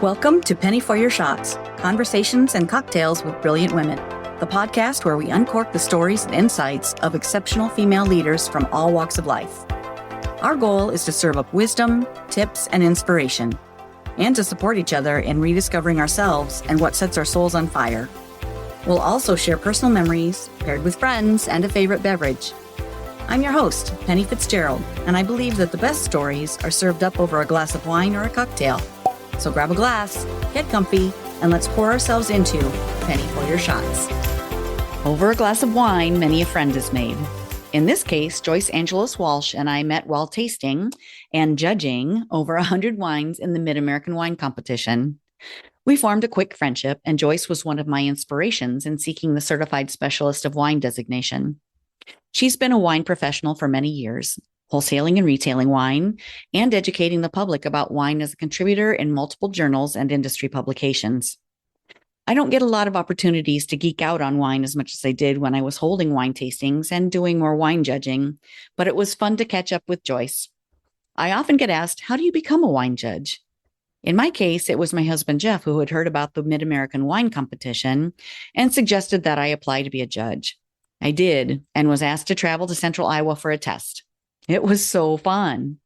Welcome to Penny for Your Shots, Conversations and Cocktails with Brilliant Women, the podcast where we uncork the stories and insights of exceptional female leaders from all walks of life. Our goal is to serve up wisdom, tips, and inspiration, and to support each other in rediscovering ourselves and what sets our souls on fire. We'll also share personal memories, paired with friends and a favorite beverage. I'm your host, Penny Fitzgerald, and I believe that the best stories are served up over a glass of wine or a cocktail. So grab a glass, get comfy, and let's pour ourselves into Penny for Your Shots. Over a glass of wine, many a friend is made. In this case, Joyce Angeles Walsh and I met while tasting and judging over 100 wines in the Mid-American Wine Competition. We formed a quick friendship, and Joyce was one of my inspirations in seeking the Certified Specialist of Wine designation. She's been a wine professional for many years, wholesaling and retailing wine, and educating the public about wine as a contributor in multiple journals and industry publications. I don't get a lot of opportunities to geek out on wine as much as I did when I was holding wine tastings and doing more wine judging, but it was fun to catch up with Joyce. I often get asked, how do you become a wine judge? In my case, it was my husband, Jeff, who had heard about the Mid-American Wine Competition and suggested that I apply to be a judge. I did, and was asked to travel to Central Iowa for a test. It was so fun.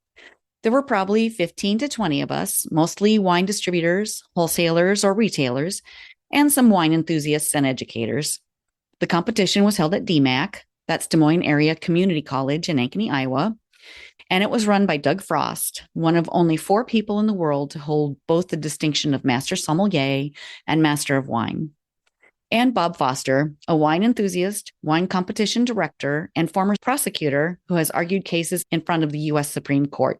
There were probably 15 to 20 of us, mostly wine distributors, wholesalers, or retailers, and some wine enthusiasts and educators. The competition was held at DMAC, that's Des Moines Area Community College in Ankeny, Iowa, and it was run by Doug Frost, one of only 4 people in the world to hold both the distinction of Master Sommelier and Master of Wine. And Bob Foster, a wine enthusiast, wine competition director, and former prosecutor who has argued cases in front of the U.S. Supreme Court.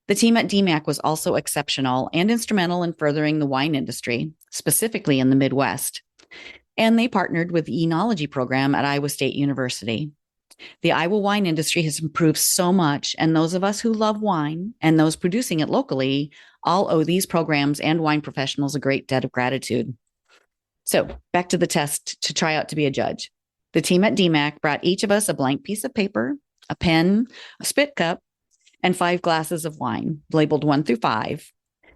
The team at DMAC was also exceptional and instrumental in furthering the wine industry, specifically in the Midwest. And they partnered with the Enology program at Iowa State University. The Iowa wine industry has improved so much, and those of us who love wine and those producing it locally all owe these programs and wine professionals a great debt of gratitude. So back to the test to try out to be a judge. The team at DMAC brought each of us a blank piece of paper, a pen, a spit cup, and 5 glasses of wine, labeled 1 through 5.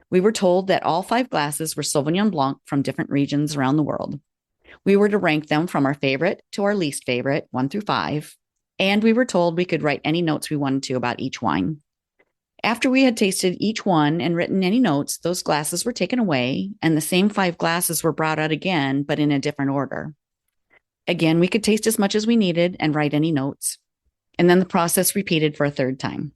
We were told that all 5 glasses were Sauvignon Blanc from different regions around the world. We were to rank them from our favorite to our least favorite, 1 through 5, and we were told we could write any notes we wanted to about each wine. After we had tasted each one and written any notes, those glasses were taken away, and the same 5 glasses were brought out again, but in a different order. Again, we could taste as much as we needed and write any notes, and then the process repeated for a third time.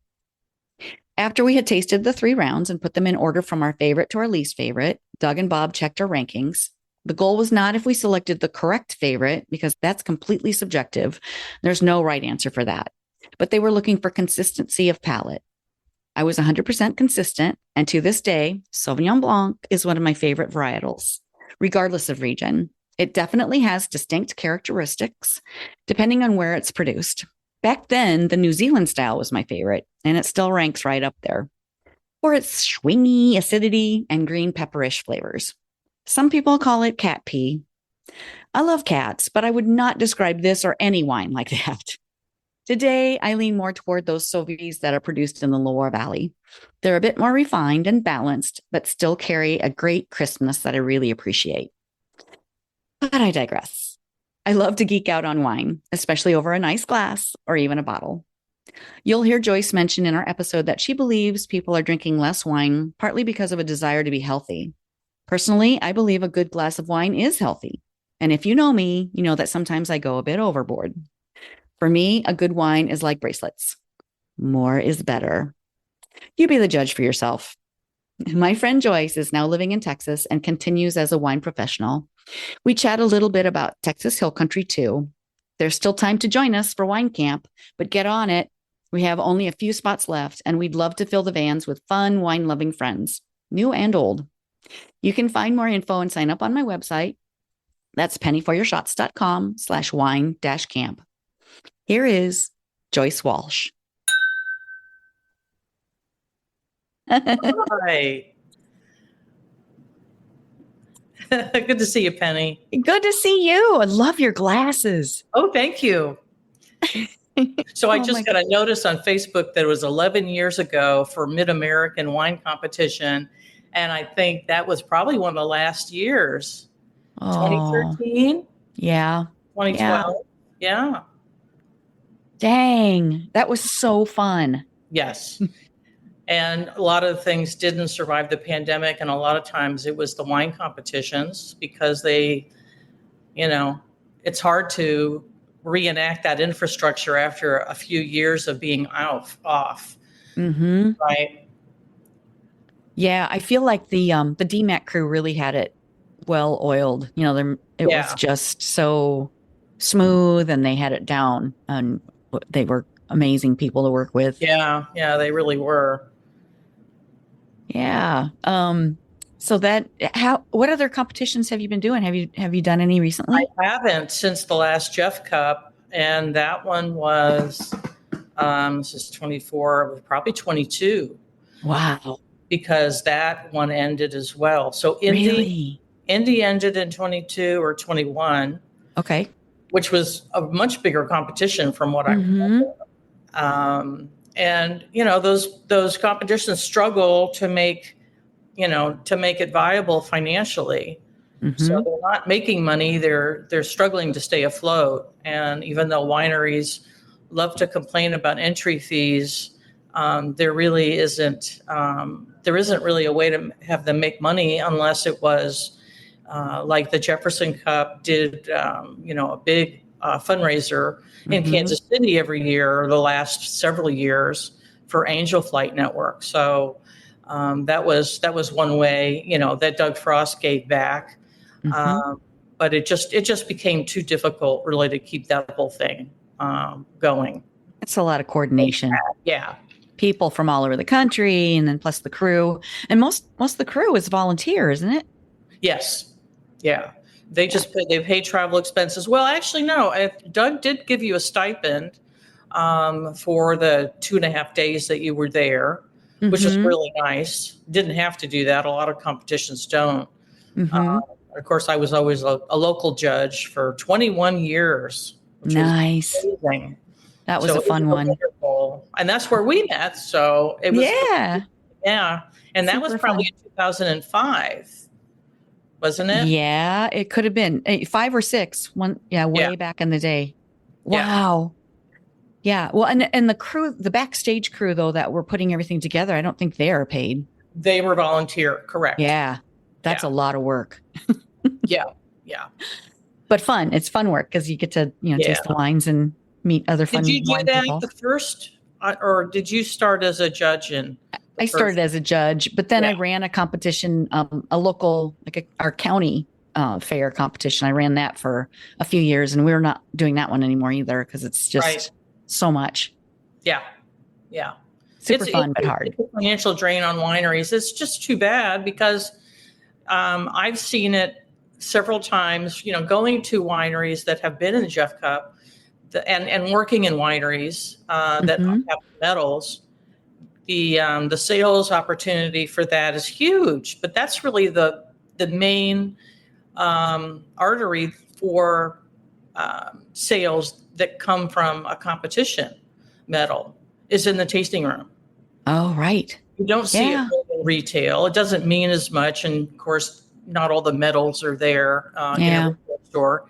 After we had tasted the 3 rounds and put them in order from our favorite to our least favorite, Doug and Bob checked our rankings. The goal was not if we selected the correct favorite, because that's completely subjective. There's no right answer for that. But they were looking for consistency of palate. I was 100% consistent, and to this day, Sauvignon Blanc is one of my favorite varietals, regardless of region. It definitely has distinct characteristics, depending on where it's produced. Back then, the New Zealand style was my favorite, and it still ranks right up there for its swingy acidity and green pepperish flavors. Some people call it cat pee. I love cats, but I would not describe this or any wine like that. Today, I lean more toward those Sauvies that are produced in the Loire Valley. They're a bit more refined and balanced, but still carry a great crispness that I really appreciate. But I digress. I love to geek out on wine, especially over a nice glass or even a bottle. You'll hear Joyce mention in our episode that she believes people are drinking less wine, partly because of a desire to be healthy. Personally, I believe a good glass of wine is healthy. And if you know me, you know that sometimes I go a bit overboard. For me, a good wine is like bracelets. More is better. You be the judge for yourself. My friend Joyce is now living in Texas and continues as a wine professional. We chat a little bit about Texas Hill Country too. There's still time to join us for wine camp, but get on it. We have only a few spots left, and we'd love to fill the vans with fun, wine-loving friends, new and old. You can find more info and sign up on my website. That's pennyforyourshot.com/wine-camp. Here is Joyce Walsh. Hi. Good to see you, Penny. Good to see you. I love your glasses. Oh, thank you. So I just got a notice on Facebook that it was 11 years ago for Mid-American Wine Competition. And I think that was probably one of the last years, Oh, 2013, yeah. Yeah. 2012. Yeah. Dang. That was so fun. Yes. And a lot of things didn't survive the pandemic. And a lot of times it was the wine competitions because you know, it's hard to reenact that infrastructure after a few years of being off, Mm-hmm. right? Yeah, I feel like the DMAC crew really had it well oiled. It was Yeah. just so smooth and they had it down and they were amazing people to work with. Yeah. Yeah. They really were. Yeah. So what other competitions have you been doing? Have you done any I recently? haven't since the last Jeff Cup. And that one was, this is 24, probably 22, Wow. because that one ended as well. So Really? Indy ended in 22 or 21, Okay. which was a much bigger competition from what I Mm-hmm. remember. And those competitions struggle to make it viable financially. So Mm-hmm. they're not making money; they're struggling to stay afloat. And even though wineries love to complain about entry fees, there isn't really a way to have them make money unless it was like the Jefferson Cup did, a big fundraiser in Mm-hmm. Kansas City every year, the last several years for Angel Flight Network. So that was one way, that Doug Frost gave back. Mm-hmm. But it just became too difficult, really, to keep that whole thing going. It's a lot of coordination. Yeah. People from all over the country, and then plus the crew. And most of the crew is volunteer, isn't it? Yes. Yeah. They pay travel expenses. Well, actually, no. Doug did give you a stipend for the 2.5 days that you were there, which is Mm-hmm. really nice. Didn't have to do that. A lot of competitions don't. Mm-hmm. Of course, I was always a local judge for 21 years, which was Nice. amazing. That was So a it was fun one. wonderful. And that's where we met. So it was, Yeah. yeah. And that was Super probably fun. in 2005, wasn't it? Yeah, it could have been 5 or 6. Yeah, Yeah. way back in the day. Yeah. Wow. Yeah. Well, and the crew, the backstage crew though, that were putting everything together, I don't think they are paid. They were volunteer. Correct. Yeah. That's Yeah. a lot of work, Yeah. Yeah. but fun. It's fun work because you get to, Yeah. taste the wines and meet other fun Did you do wine that people. the first, or did you start as a judge in the I started first? as a judge, but then I Yeah. ran a competition, a local, our county fair competition. I ran that for a few years, and we're not doing that one anymore either because it's just Right. so much. Yeah. Yeah. Super fun, but hard. It's a financial drain on wineries. It's just too bad because I've seen it several times, going to wineries that have been in the Jeff Cup and working in wineries that Mhm. have medals. The sales opportunity for that is huge, but that's really the main artery for sales that come from a competition medal is in the tasting room. Oh, right. You don't see Yeah. it in retail. It doesn't mean as much, and of course, not all the medals are there in Yeah. a retail store.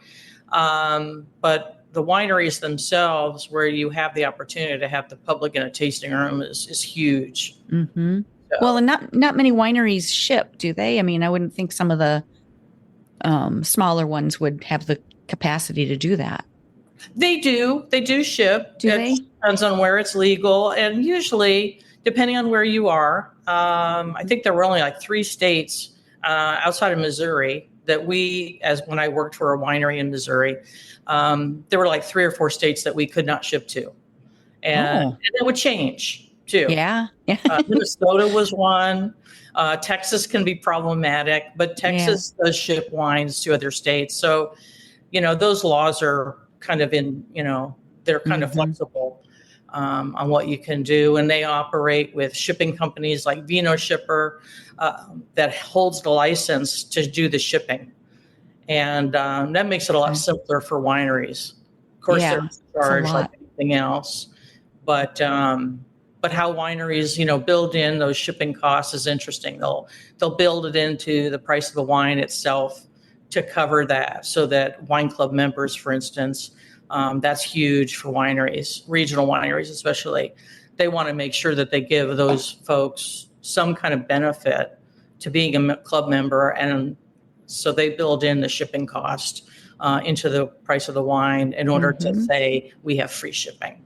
But the wineries themselves, where you have the opportunity to have the public in a tasting room, is huge. Hmm. So, Well, and not many wineries ship, do they? I mean, I wouldn't think some of the smaller ones would have the capacity to do that. they do ship. Do It they? depends on where it's legal, and usually, depending on where you are, I think there were only like 3 states outside of Missouri that when I worked for a winery in Missouri, there were like 3 or 4 states that we could not ship to, and Oh, it would change too. yeah. Yeah. Minnesota was one. Texas can be problematic, but Texas does ship wines to other states. So, those laws are kind of they're kind of Mhm. flexible on what you can do. And they operate with shipping companies like Vino Shipper that holds the license to do the shipping. And that makes it a lot Okay. simpler for wineries. Of course, Yeah, they're in it's a charge like lot. anything else. But But how wineries, build in those shipping costs is interesting. They'll build it into the price of the wine itself to cover that, so that wine club members, for instance, that's huge for wineries, regional wineries especially. They want to make sure that they give those folks some kind of benefit to being a club member, and so they build in the shipping cost into the price of the wine in order to say we have free shipping.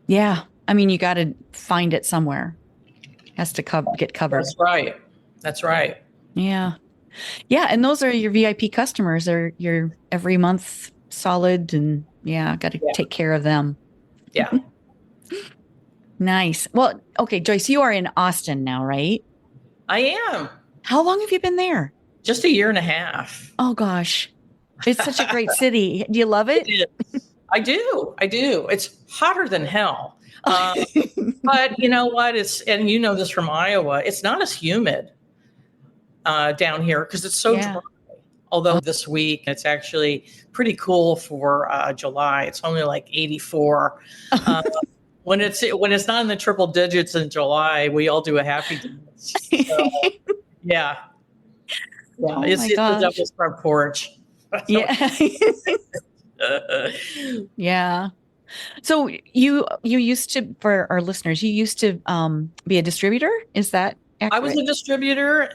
Yeah. I mean, you got to find it somewhere. Has to get covered. That's right. Yeah. Yeah. And those are your VIP customers. They're your every month solid, and got to take care of them. Yeah. Nice. Well, okay, Joyce, you are in Austin now, right? I am. How long have you been there? Just a year and a half. Oh, gosh. It's such a great city. Do you love it? I do. It's hotter than hell. But you know what? And you know this from Iowa, it's not as humid down here because it's so dry. Although this week it's actually pretty cool for July. It's only like 84. When it's not in the triple digits in July, we all do a happy dance. So, yeah. It's the devil's front porch. Yeah. Yeah. So you used to, for our listeners, you used to be a distributor. Is that accurate? I was a distributor,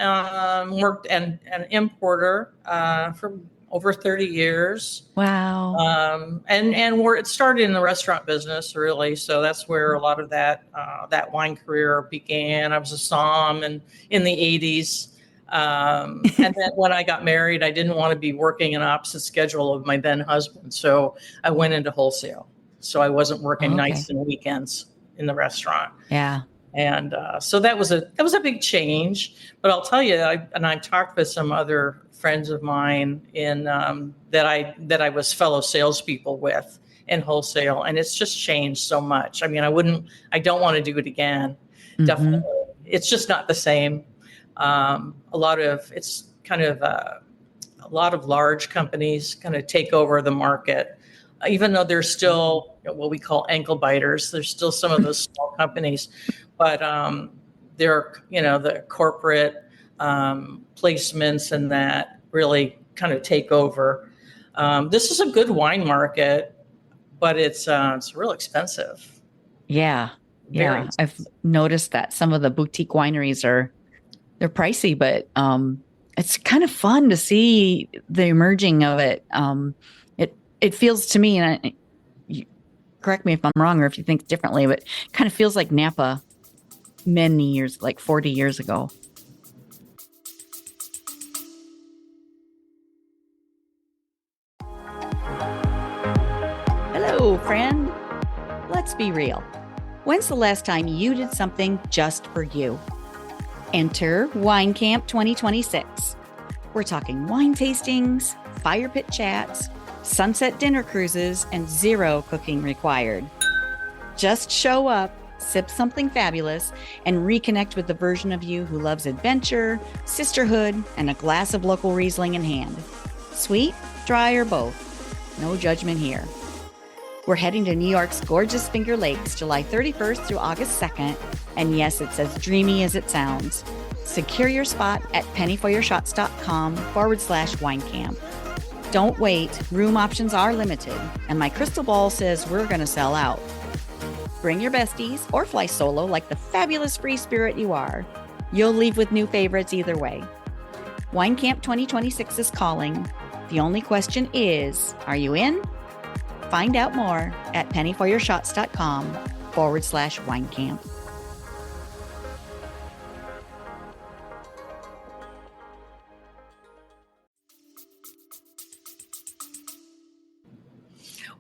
worked and an importer for over 30 years. Wow. And it started in the restaurant business, really. So that's where a lot of that wine career began. I was a somm in the 80s. And then when I got married, I didn't want to be working an opposite schedule of my then husband. So I went into wholesale. So I wasn't working nights and weekends in the restaurant. Yeah. And so that was a big change. But I'll tell you, I've talked with some other friends of mine in that I was fellow salespeople with in wholesale, and it's just changed so much. I mean, I don't want to do it again. Definitely, it's just not the same. A lot of large companies kind of take over the market, even though there's still what we call ankle biters. There's still some of those small companies, but they're the corporate placements and that really kind of take over. This is a good wine market, but it's real expensive. Yeah, yeah. I've noticed that some of the boutique wineries they're pricey, but it's kind of fun to see the emerging of it. It feels to me, and correct me if I'm wrong or if you think differently, but it kind of feels like Napa many years, like 40 years ago. Hello, friend. Let's be real. When's the last time you did something just for you? Enter Wine Camp 2026. We're talking wine tastings, fire pit chats, sunset dinner cruises, and zero cooking required. Just show up, sip something fabulous, and reconnect with the version of you who loves adventure, sisterhood, and a glass of local Riesling in hand. Sweet, dry, or both. No judgment here. We're heading to New York's gorgeous Finger Lakes, July 31st through August 2nd. And yes, it's as dreamy as it sounds. Secure your spot at pennyforyourshots.com/winecamp. Don't wait. Room options are limited. And my crystal ball says we're going to sell out. Bring your besties or fly solo like the fabulous free spirit you are. You'll leave with new favorites either way. Wine Camp 2026 is calling. The only question is, are you in? Find out more at pennyforyourshots.com/winecamp.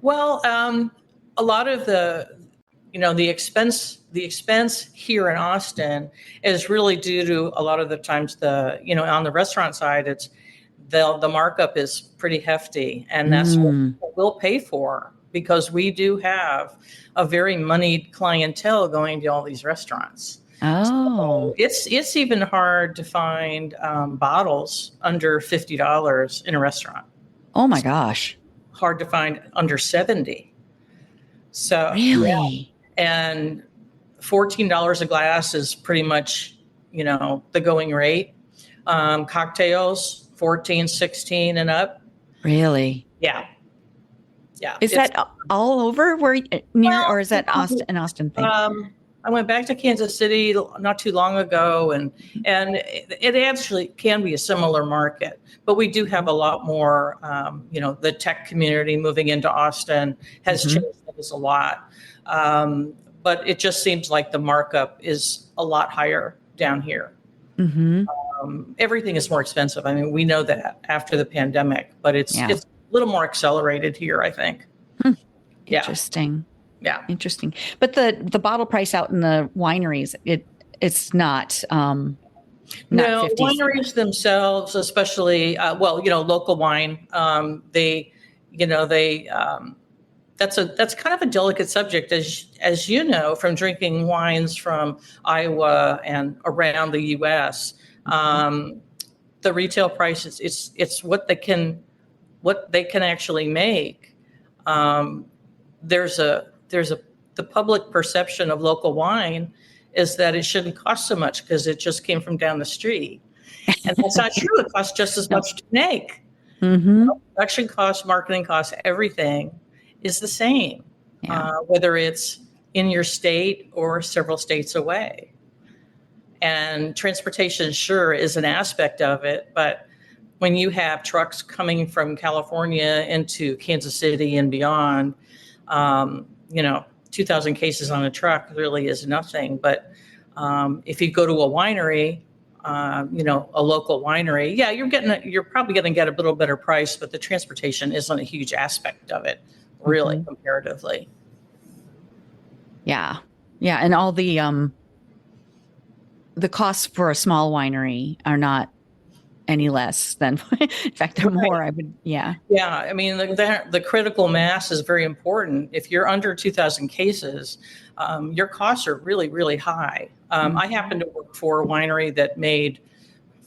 Well, a lot of the expense here in Austin is really due to a lot of the times on the restaurant side, it's the markup is pretty hefty, and that's what we'll pay for because we do have a very moneyed clientele going to all these restaurants. Oh, so it's even hard to find bottles under $50 in a restaurant. Oh my gosh. Hard to find under 70. So really, and $14 a glass is pretty much, the going rate. Cocktails, 14, 16 and up. Really? Yeah. Yeah. Is that all over or is that an Austin thing? I went back to Kansas City not too long ago, and it actually can be a similar market, but we do have a lot more. The tech community moving into Austin has changed things a lot, but it just seems like the markup is a lot higher down here. Everything is more expensive. I mean, we know that after the pandemic, but it's a little more accelerated here, I think. Yeah. Interesting. Yeah. Interesting. But the bottle price out in the wineries, it's not no, 50s. Wineries themselves, especially, local wine, that's kind of a delicate subject, as you know, from drinking wines from Iowa and around the U.S. The retail prices, it's what they can actually make. The public perception of local wine is that it shouldn't cost so much because it just came from down the street. And that's not true. It costs just as much to make. Production costs, marketing costs, everything is the same, whether it's in your state or several states away. And transportation, sure, is an aspect of it. But when you have trucks coming from California into Kansas City and beyond, 2,000 cases on a truck really is nothing. But if you go to a winery, a local winery, you're probably going to get a little better price, but the transportation isn't a huge aspect of it, really, comparatively. Yeah. Yeah. And all the costs for a small winery are not any less than, in fact, they're more. Yeah. I mean, the critical mass is very important. If you're under 2,000 cases, your costs are really, really high. I happen to work for a winery that made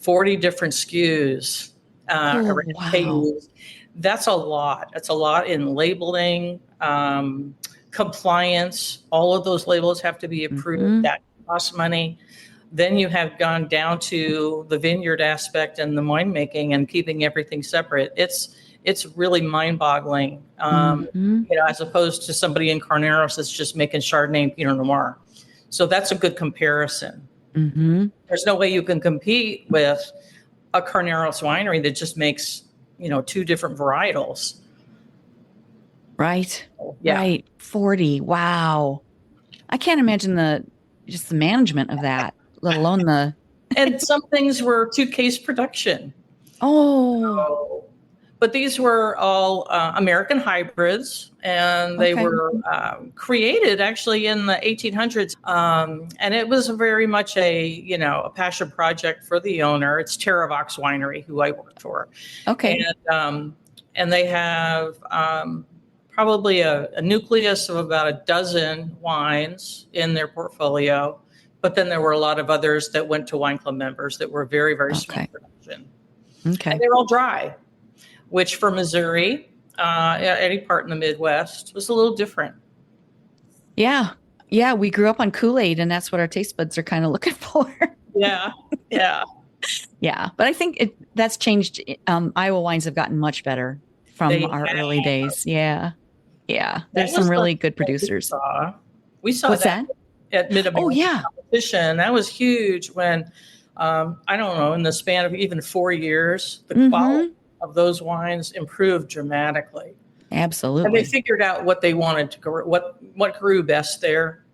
40 different SKUs. KUs. That's a lot. That's a lot in labeling, compliance. All of those labels have to be approved. That costs money. Then you have gone down to the vineyard aspect and the winemaking and keeping everything separate. It's really mind-boggling, as opposed to somebody in Carneros that's just making Chardonnay and Pinot Noir. So that's a good comparison. There's no way you can compete with a Carneros winery that just makes, 2 different varietals. Right. Yeah. Right. 40. Wow. I can't imagine the management of that, let alone and some things were 2-case production. But these were all American hybrids, and they were created actually in the 1800s. And it was very much a passion project for the owner. It's Terravox Winery, who I worked for. Okay. And they have probably a nucleus of about a dozen wines in their portfolio. But then there were a lot of others that went to wine club members that were very, very small production. Okay. And they're all dry, which for Missouri, any part in the Midwest, was a little different. Yeah. Yeah. We grew up on Kool-Aid, and that's what our taste buds are kind of looking for. Yeah. Yeah. Yeah. But I think that's changed. Iowa wines have gotten much better from our early days. Yeah. Yeah. There's some really good producers. We saw What's that? At Mid-American competition. That was huge when, I don't know, in the span of even 4 years, the quality of those wines improved dramatically. Absolutely. And they figured out what they wanted to grow, what grew best there,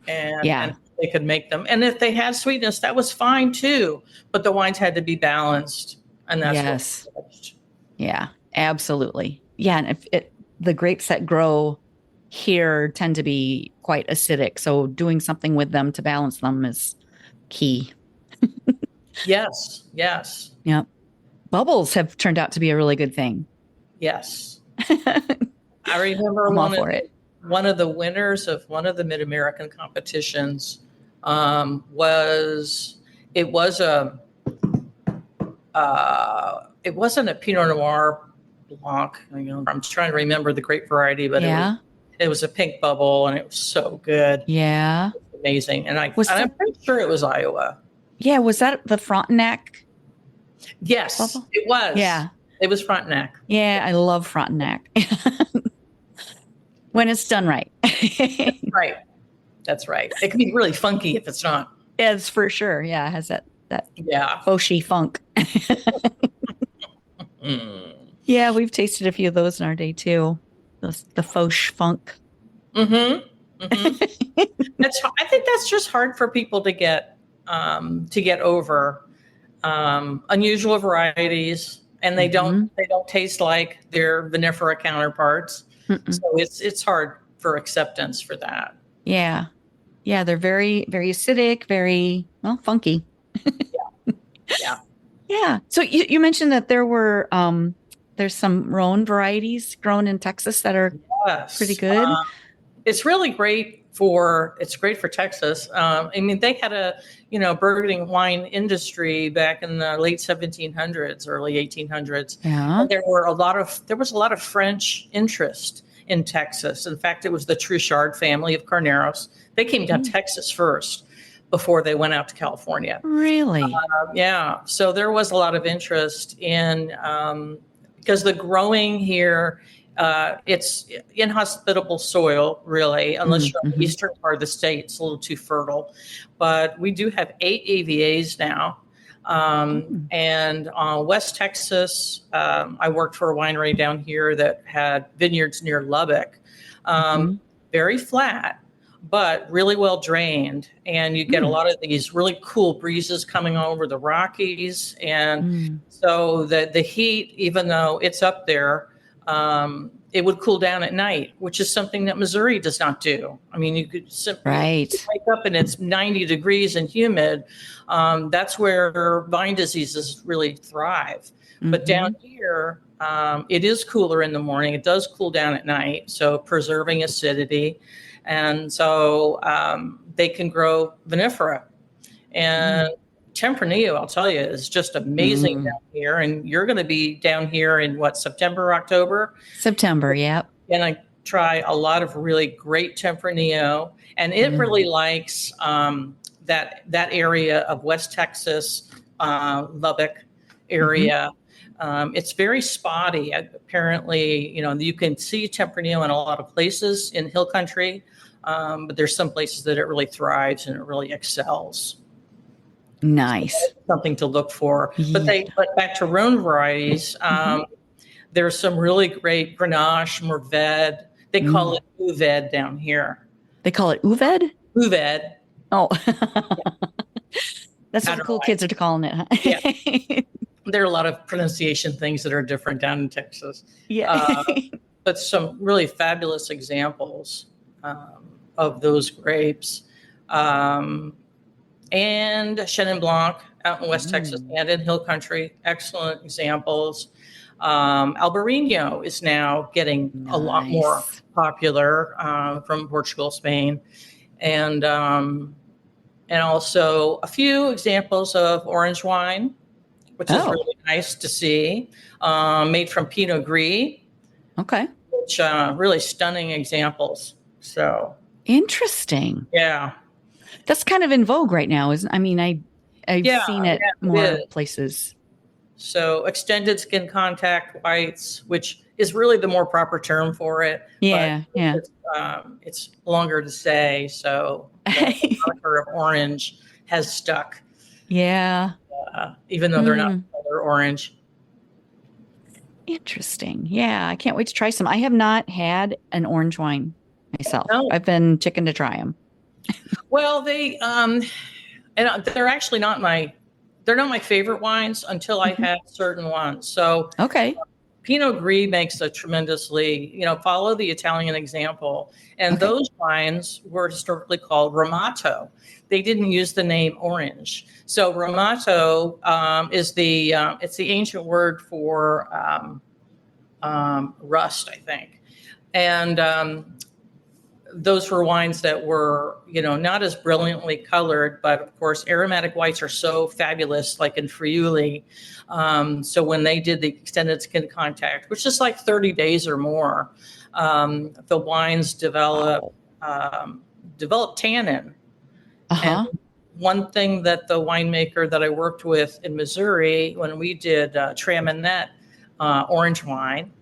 and they could make them. And if they had sweetness, that was fine too. But the wines had to be balanced, and that's what. Yeah, absolutely. Yeah, and the grapes that grow here tend to be quite acidic, so doing something with them to balance them is key. Yes. Yep. Bubbles have turned out to be a really good thing. Yes. I remember one of the winners of one of the Mid-American competitions it wasn't a Pinot Noir Blanc. I'm trying to remember the grape variety, but it was a pink bubble, and it was so good. Yeah. amazing. And Was I'm that, pretty sure it was Iowa. yeah, was that the Frontenac Yes, bubble? it was. Yeah. It was Frontenac. Yeah, I love Frontenac. When it's done right. Right. That's right. It can be really funky if it's not. It's for sure. Yeah, it has that Yeah. fauchy funk. Mm. Yeah, we've tasted a few of those in our day too. The fauche funk. Mm-hmm. Mm-hmm. I think that's just hard for people to get over. Unusual varieties, and they don't taste like their vinifera counterparts. Mm-mm. So it's hard for acceptance for that. Yeah. Yeah, they're very, very acidic, very, well, funky. Yeah. Yeah. So you mentioned that there's some Rhone varieties grown in Texas that are Yes. pretty good. It's really great for Texas. I mean, they had a burgeoning wine industry back in the late 1700s, early 1800s. Yeah. And there was a lot of French interest in Texas. In fact, it was the Truchard family of Carneros. They came down Texas first before they went out to California. Really? Yeah. So there was a lot of interest in because the growing here. It's inhospitable soil, really, unless you're in the eastern part of the state. It's a little too fertile. But we do have 8 AVAs now. And West Texas, I worked for a winery down here that had vineyards near Lubbock. Very flat, but really well drained. And you get a lot of these really cool breezes coming over the Rockies. And so the heat, even though it's up there, it would cool down at night, which is something that Missouri does not do. I mean, you could simply wake up and it's 90 degrees and humid. That's where vine diseases really thrive. But down here, it is cooler in the morning. It does cool down at night, so preserving acidity. And so they can grow vinifera. And Tempranillo, I'll tell you, is just amazing down here. And you're going to be down here in September, October? September, yeah. And I try a lot of really great Tempranillo. And it really likes that area of West Texas, Lubbock area. It's very spotty. Apparently, you can see Tempranillo in a lot of places in hill country, but there's some places that it really thrives and it really excels. Nice. So something to look for. But back to Rhone varieties, there's some really great Grenache, Mourvèdre. They call it Uved down here. They call it Uved? Uved. Oh. That's what the cool kids are calling it, huh? Yeah. There are a lot of pronunciation things that are different down in Texas. Yeah. But some really fabulous examples of those grapes. And Chenin Blanc out in West Texas and in Hill Country, excellent examples. Albarino is now getting a lot more popular from Portugal, Spain, and also a few examples of orange wine, which is really nice to see, made from Pinot Gris. Okay. Which really stunning examples. So interesting. Yeah. That's kind of in vogue right now, isn't? I mean, I've seen it more places. So extended skin contact whites, which is really the more proper term for it. Yeah, it's longer to say. So the moniker of orange has stuck. Yeah. Even though they're not color orange. Interesting. Yeah, I can't wait to try some. I have not had an orange wine myself. No. I've been chicken to try them. Well, they and they're actually not my favorite wines until I had certain ones. So Pinot Gris makes a tremendously, follow the Italian example. And those wines were historically called Ramato. They didn't use the name orange. So Ramato is it's the ancient word for rust, I think. And those were wines that were, not as brilliantly colored, but of course, aromatic whites are so fabulous, like in Friuli. So when they did the extended skin contact, which is like 30 days or more, the wines develop tannin. And Uh-huh. one thing that the winemaker that I worked with in Missouri, when we did Traminette orange wine,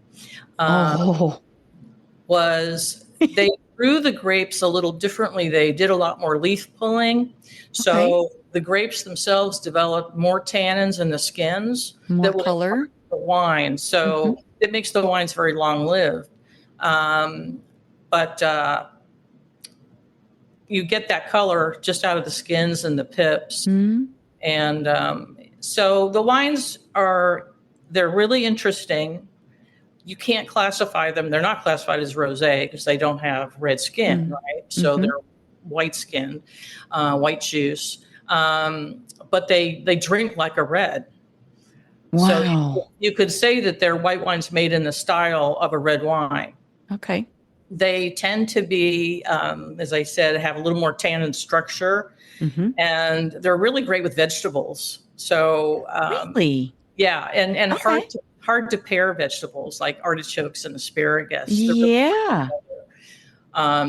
Oh, was they grew the grapes a little differently. They did a lot more leaf pulling. okay. So the grapes themselves developed more tannins in the skins More that would color. enhance the wine. So it makes the wines very long lived. But you get that color just out of the skins and the pips. Mm-hmm. And so the wines they're really interesting. You can't classify them. They're not classified as rosé because they don't have red skin, right? So they're white skinned, white juice. But they drink like a red. So Wow. you could say that they're white wines made in the style of a red wine. Okay. They tend to be, as I said, have a little more tannin structure, and they're really great with vegetables. So Really? yeah, and Okay. hard to pair vegetables like artichokes and asparagus. Yeah.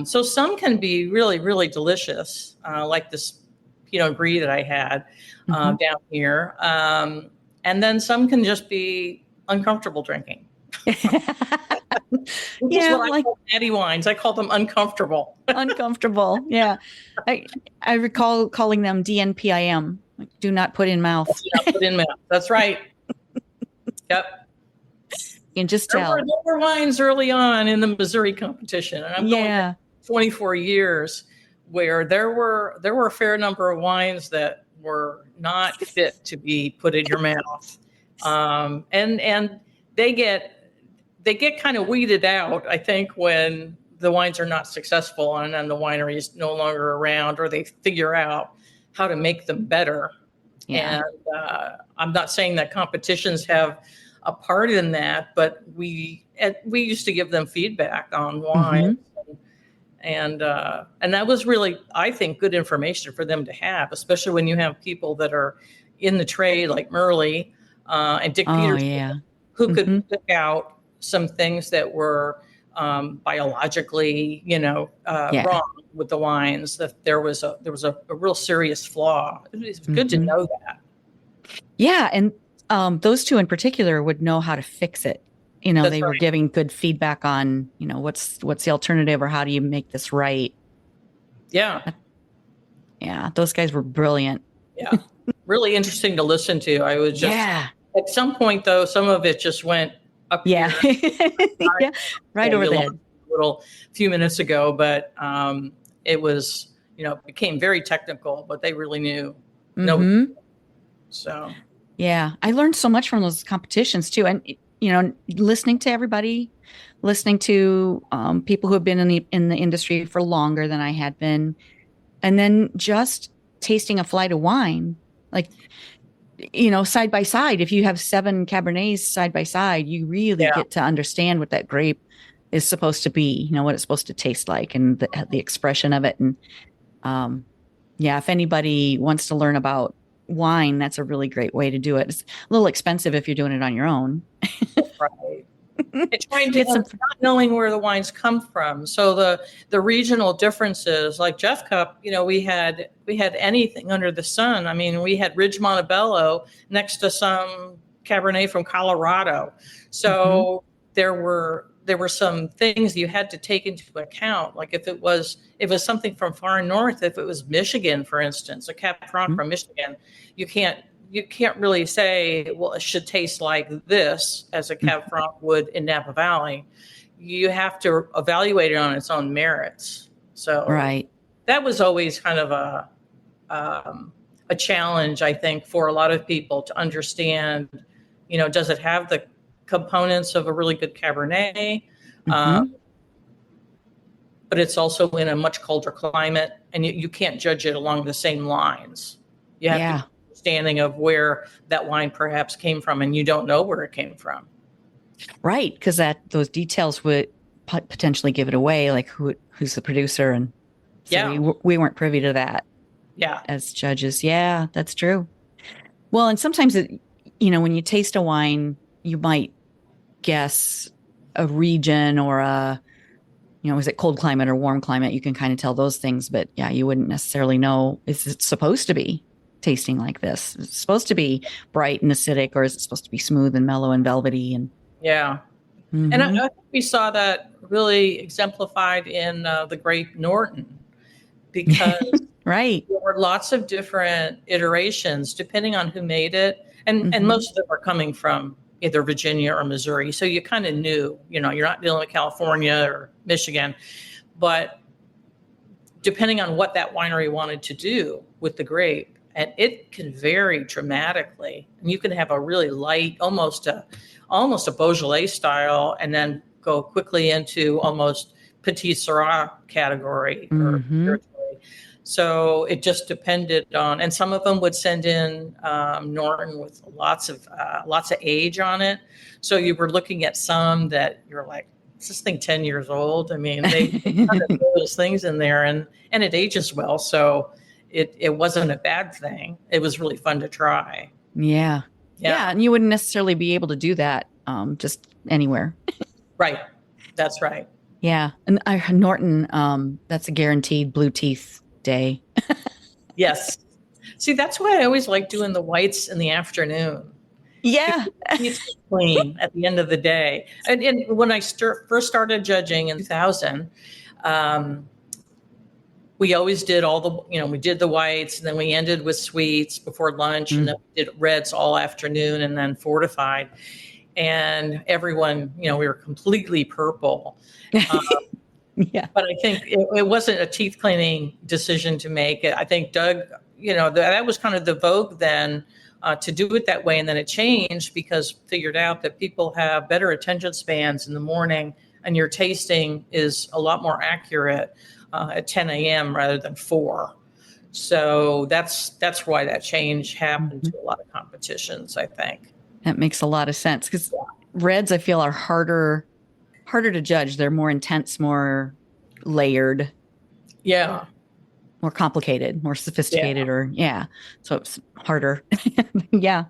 So some can be really, really delicious, like this Pinot Gris that I had down here. And then some can just be uncomfortable drinking. Which is what I call natty wines. I call them uncomfortable. Uncomfortable. Yeah. I recall calling them DNPIM. Like, do not put in mouth. Do not put in mouth. That's right. Yep. You can just tell. There were wines early on in the Missouri competition, and I'm going back 24 years, where there were a fair number of wines that were not fit to be put in your mouth, and they get kind of weeded out, I think, when the wines are not successful and then the winery is no longer around, or they figure out how to make them better. Yeah. And I'm not saying that competitions have a part in that, but we used to give them feedback on wine, and that was really, I think, good information for them to have, especially when you have people that are in the trade like Merle and Dick Peterson, who could pick out some things that were biologically, wrong with the wines. That there was a real serious flaw. It's good to know that. Yeah, and those two in particular would know how to fix it. That's they were giving good feedback on, what's the alternative, or how do you make this right? Yeah. Yeah, those guys were brilliant. Yeah. Really interesting to listen to. I was just at some point, though, some of it just went up here. Yeah, right over the head. A few minutes ago, but it was, became very technical, but they really knew. So yeah, I learned so much from those competitions too, and listening to everybody, listening to people who have been in the industry for longer than I had been, and then just tasting a flight of wine, like, side by side. If you have 7 Cabernets side by side, you really get to understand what that grape is supposed to be, what it's supposed to taste like, and the expression of it. And if anybody wants to learn about wine, that's a really great way to do it. It's a little expensive if you're doing it on your own. Right. And trying to not knowing where the wines come from. So the regional differences, like Jeff Cup, we had anything under the sun. I mean, we had Ridge Montebello next to some Cabernet from Colorado. So there were some things you had to take into account. Like if it was something from far north, if it was Michigan, for instance, a Cab Franc from Michigan, you can't really say, well, it should taste like this as a Cab Franc would in Napa Valley. You have to evaluate it on its own merits. So that was always kind of a challenge, I think, for a lot of people to understand, does it have the components of a really good Cabernet? But it's also in a much colder climate, and you can't judge it along the same lines. You have to have understanding of where that wine perhaps came from, and you don't know where it came from. Right, because those details would potentially give it away, like who's the producer, and so we weren't privy to that. Yeah, as judges. Yeah, that's true. Well, and sometimes when you taste a wine, you might guess a region or is it cold climate or warm climate? You can kind of tell those things, but yeah, you wouldn't necessarily know, is it supposed to be tasting like this? Is it supposed to be bright and acidic, or is it supposed to be smooth and mellow and velvety? And Yeah. And I think we saw that really exemplified in the grape Norton, because right. there were lots of different iterations depending on who made it. And most of them are coming from either Virginia or Missouri. So you kind of knew, you're not dealing with California or Michigan. But depending on what that winery wanted to do with the grape, and it can vary dramatically. And you can have a really light, almost a Beaujolais style, and then go quickly into almost Petit Syrah category or territory. So it just depended on, and some of them would send in Norton with lots of age on it. So you were looking at some that you're like, is this thing 10 years old? I mean, they kind of throw those things in there, and it ages well. So it wasn't a bad thing. It was really fun to try. Yeah. And you wouldn't necessarily be able to do that just anywhere. Right. That's right. Yeah. And Norton, that's a guaranteed blue teeth day. Yes. See, that's why I always like doing the whites in the afternoon. Yeah. It's clean at the end of the day. And when I first started judging in 2000, we always did we did the whites, and then we ended with sweets before lunch, and then we did reds all afternoon, and then fortified. And everyone, we were completely purple. Yeah. But I think it wasn't a teeth cleaning decision to make. I think Doug, that was kind of the vogue then to do it that way. And then it changed because figured out that people have better attention spans in the morning, and your tasting is a lot more accurate at 10 a.m. rather than 4. So that's why that change happened to a lot of competitions, I think. That makes a lot of sense, because reds, I feel, are harder to judge. They're more intense, more layered. Yeah. More complicated, more sophisticated, so it's harder. Yeah.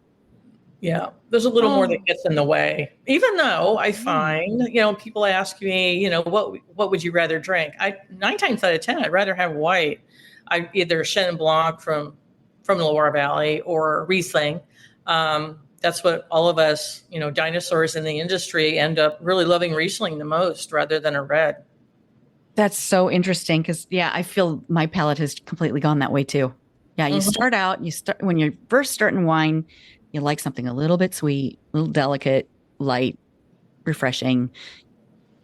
Yeah. There's a little more that gets in the way, even though I find, people ask me, what would you rather drink? 9 times out of 10, I'd rather have white. I either Chenin Blanc from the Loire Valley or Riesling. That's what all of us, dinosaurs in the industry end up really loving Riesling the most rather than a red. That's so interesting because, I feel my palate has completely gone that way too. Yeah, you start out, when you're first starting wine, you like something a little bit sweet, a little delicate, light, refreshing.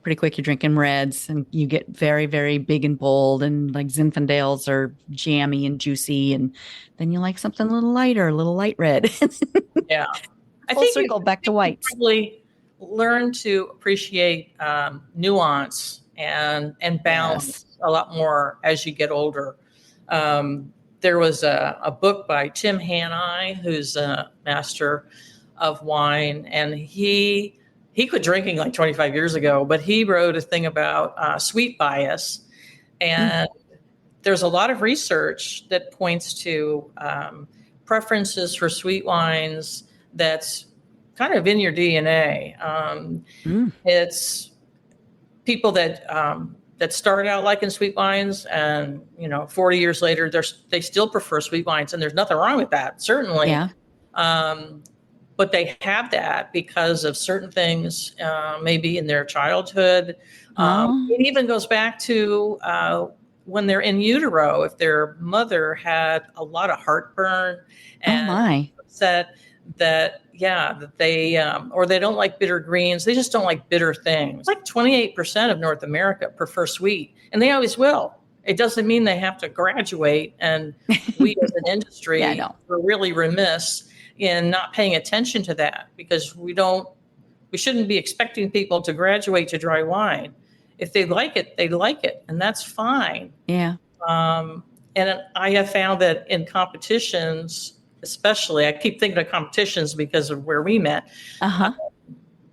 Pretty quick, you're drinking reds, and you get very, very big and bold, and like Zinfandels are jammy and juicy, and then you like something a little lighter, a little light red. Yeah. I Full think circle back to whites. Probably learn to appreciate nuance and balance a lot more as you get older. There was a book by Tim Hanai, who's a master of wine, and he quit drinking like 25 years ago, but he wrote a thing about sweet bias. And there's a lot of research that points to preferences for sweet wines that's kind of in your DNA. It's people that started out liking sweet wines, and 40 years later they still prefer sweet wines, and there's nothing wrong with that, certainly. Yeah. But they have that because of certain things, maybe in their childhood. It even goes back to when they're in utero, if their mother had a lot of heartburn and upset, that they or they don't like bitter greens. They just don't like bitter things. Like 28% of North America prefer sweet, and they always will. It doesn't mean they have to graduate. And we as an industry, we're really remiss in not paying attention to that, because we shouldn't be expecting people to graduate to dry wine. If they like it, they like it, and that's fine. Yeah. And I have found that in competitions, especially, I keep thinking of competitions because of where we met.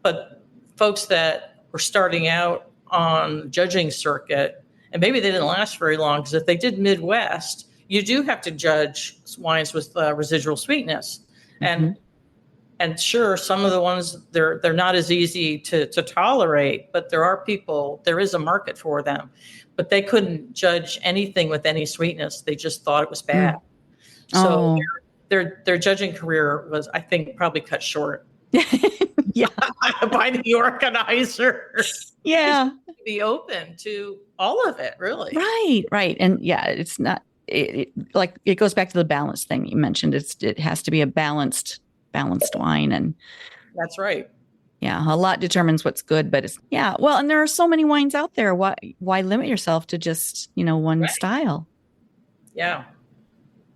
But folks that were starting out on the judging circuit, and maybe they didn't last very long, because if they did Midwest, you do have to judge wines with residual sweetness. And And sure, some of the ones they're not as easy to tolerate, but there is a market for them. But they couldn't judge anything with any sweetness. They just thought it was bad. So Oh. their judging career was, I think, probably cut short. Yeah. By the organizer. Yeah. Be open to all of it, really. Right. And yeah, it's not like it goes back to the balance thing you mentioned. It has to be a balanced wine, and That's right. yeah, a lot determines what's good, but well, and there are so many wines out there. Why limit yourself to just, one style? Yeah.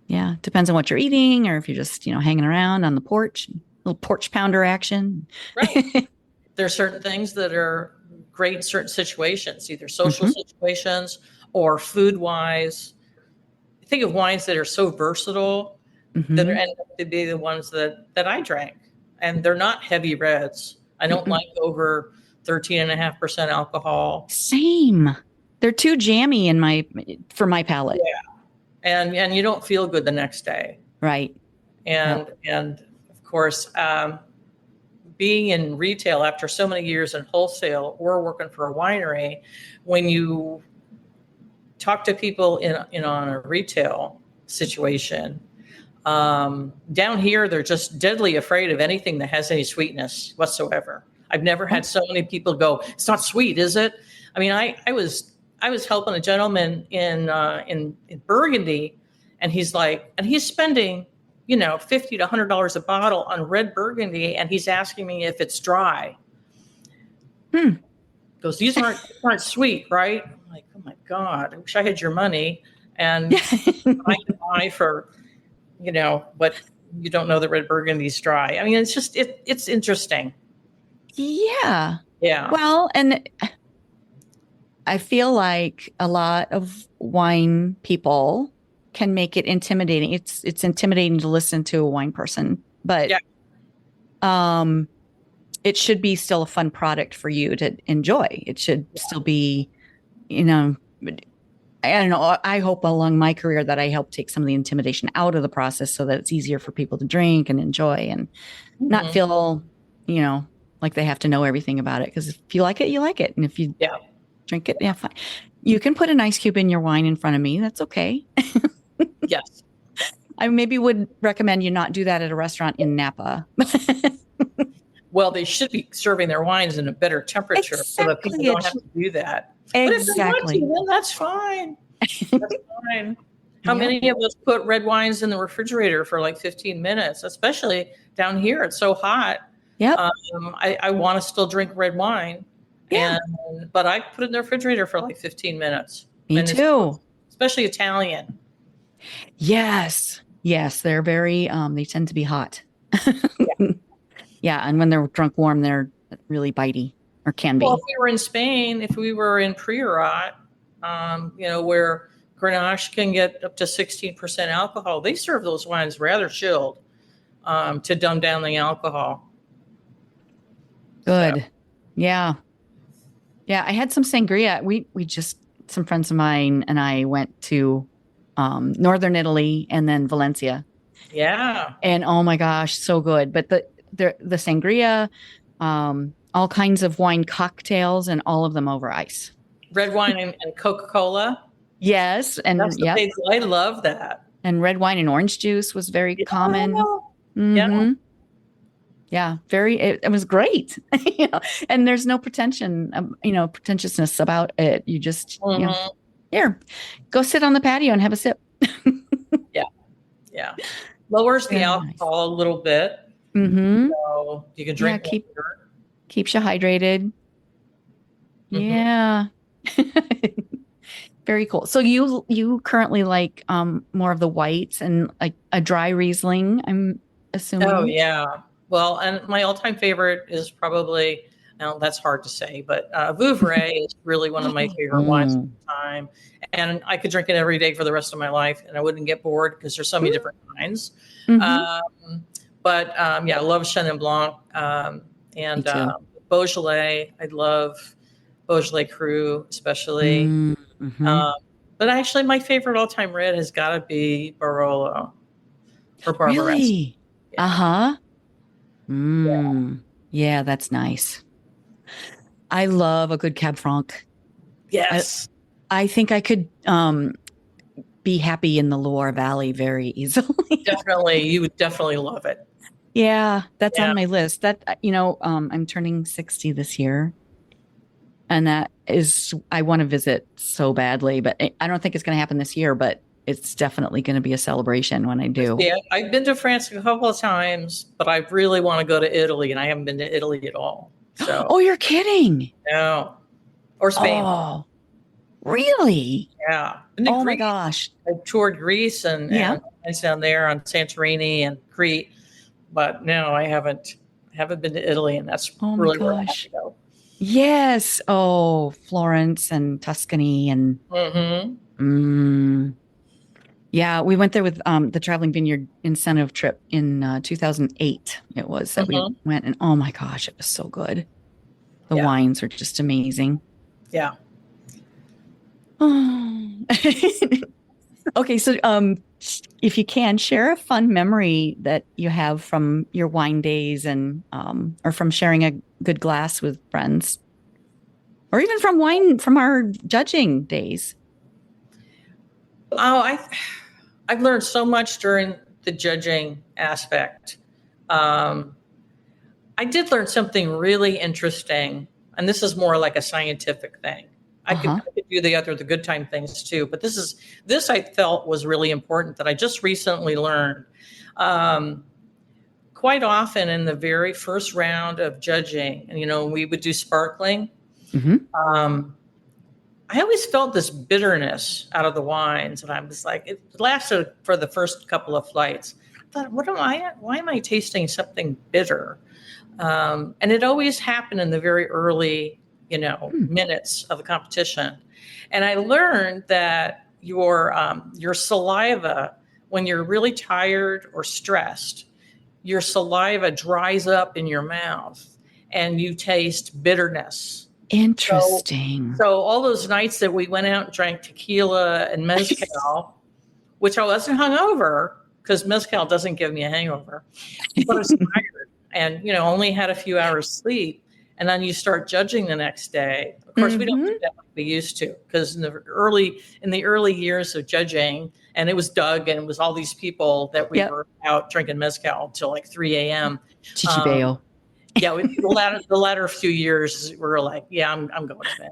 Yeah, depends on what you're eating, or if you're just, hanging around on the porch, little porch pounder action. Right. There are certain things that are great in certain situations, either social situations or food wise. Think of wines that are so versatile that end up to be the ones that I drank. And they're not heavy reds. I don't like over 13.5% alcohol. Same. They're too jammy for my palate. Yeah. And you don't feel good the next day. Right. And of course, being in retail after so many years in wholesale or working for a winery, when you talk to people on a retail situation, down here, they're just deadly afraid of anything that has any sweetness whatsoever. I've never had so many people go, "It's not sweet, is it?" I mean, I was helping a gentleman in Burgundy, and he's spending, $50 to $100 a bottle on red Burgundy, and he's asking me if it's dry. Goes, "These aren't sweet, right?" I'm like, "Oh my God, I wish I had your money." And I can buy for, but you don't know that red Burgundy's dry. I mean, it's just, it's interesting. Yeah. Yeah. Well, and I feel like a lot of wine people can make it intimidating. It's intimidating to listen to a wine person, but it should be still a fun product for you to enjoy. It should still be, I don't know. I hope along my career that I help take some of the intimidation out of the process so that it's easier for people to drink and enjoy and not feel, like they have to know everything about it. Because if you like it, you like it. And if you drink it, fine. You can put an ice cube in your wine in front of me. That's okay. Yes. I maybe would recommend you not do that at a restaurant in Napa. Well, they should be serving their wines in a better temperature so that people don't have to do that. But if they want to, then that's fine. That's fine. How many of us put red wines in the refrigerator for like 15 minutes, especially down here? It's so hot. Yeah. I want to still drink red wine. Yeah. But I put it in the refrigerator for like 15 minutes. Me too. Especially Italian. Yes. They're very, they tend to be hot. Yeah. And when they're drunk warm, they're really bitey, or can be. Well, if we were in Spain, if we were in Priorat, where Grenache can get up to 16% alcohol, they serve those wines rather chilled to dumb down the alcohol. Good. So. Yeah. I had some sangria. We just, some friends of mine and I went to northern Italy and then Valencia. Yeah. And oh my gosh, so good. But the sangria, all kinds of wine cocktails, and all of them over ice. Red wine and Coca-Cola. Yes. And I love that. And red wine and orange juice was very common. Yeah. Yeah. It was great. And there's no pretentiousness about it. You just, here, go sit on the patio and have a sip. Yeah. Lowers the alcohol a little bit. So you can drink. Keeps you hydrated. Yeah. Very cool. So you currently like more of the whites and like a dry Riesling, I'm assuming. Oh yeah. Well, and my all-time favorite is probably, now that's hard to say, but Vouvray is really one of my favorite wines of the time. And I could drink it every day for the rest of my life and I wouldn't get bored because there's so many different kinds. I love Chenin Blanc and Beaujolais. I love Beaujolais Cru, especially. But actually, my favorite all-time red has got to be Barolo or Barbaresque. Really? Yeah. Yeah, that's nice. I love a good Cab Franc. Yes, I think I could be happy in the Loire Valley very easily. definitely. You would definitely love it. Yeah, that's Yeah. on my list. That I'm turning 60 this year, and that is I want to visit so badly, but I don't think it's going to happen this year, but it's definitely going to be a celebration when I do. Yeah, I've been to France a couple of times, but I really want to go to Italy, and I haven't been to Italy at all. So, Oh, you're kidding. no. Or Spain. Oh, really? Yeah. Been to Oh my Greece. gosh. I toured Greece Yeah. and I was down there on Santorini and Crete, but no, I haven't been to Italy, and that's Oh my really where I have to gosh. go. Yes. Oh, Florence and Tuscany and Mm-hmm. mm, yeah, we went there with the Traveling Vineyard incentive trip in 2008. It was that we Mm-hmm. went, and oh my gosh, it was so good. The Yeah. wines are just amazing. Yeah. Okay, so if you can share a fun memory that you have from your wine days and or from sharing a good glass with friends, or even from our judging days. Oh, I've learned so much during the judging aspect. Um, I did learn something really interesting, and this is more like a scientific thing. Uh-huh. I could do the good time things too, but this I felt was really important that I just recently learned. Um, Quite often in the very first round of judging, and we would do sparkling. Mm-hmm. I always felt this bitterness out of the wines, and I was like, it lasted for the first couple of flights. I thought, why am I tasting something bitter? And it always happened in the very early, minutes of the competition. And I learned that your saliva, when you're really tired or stressed, your saliva dries up in your mouth and you taste bitterness. Interesting. So all those nights that we went out and drank tequila and mezcal, which I wasn't hungover because mezcal doesn't give me a hangover, but I was tired and only had a few hours sleep. And then you start judging the next day. Of course, we don't do that like we used to, because in the early years of judging, and it was Doug and it was all these people that we were out drinking mezcal till like 3 a.m. Chichibeo. Yeah, the latter few years, we were like, yeah, I'm going to bed.